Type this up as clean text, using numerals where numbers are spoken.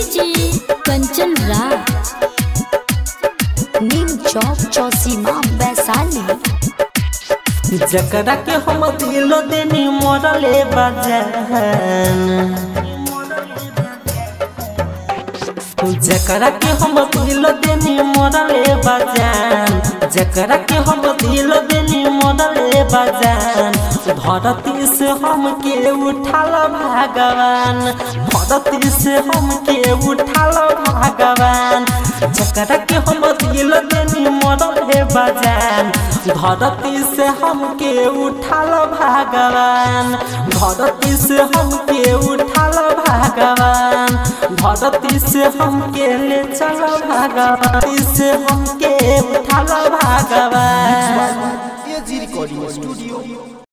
DJ Kanchan Raj नीम चौक चौसीमा वैशाली। जकरा के हम दिल देनी मोरले बजान, जकरा के हम दिल देनी मोरले बजान, जकरा के हम दिल देनी मोरले बजान। धरती से हम के उठाल भगवान, धरती से हम के उठाल भगवान। जकरा के हम दिल देनी मोरले बजान, धरती से हम के उठाल भगवान, धरती से हम के उठाल भगवान। धरती से हम के ले चल भगवान, से हम के उठाल भगवान।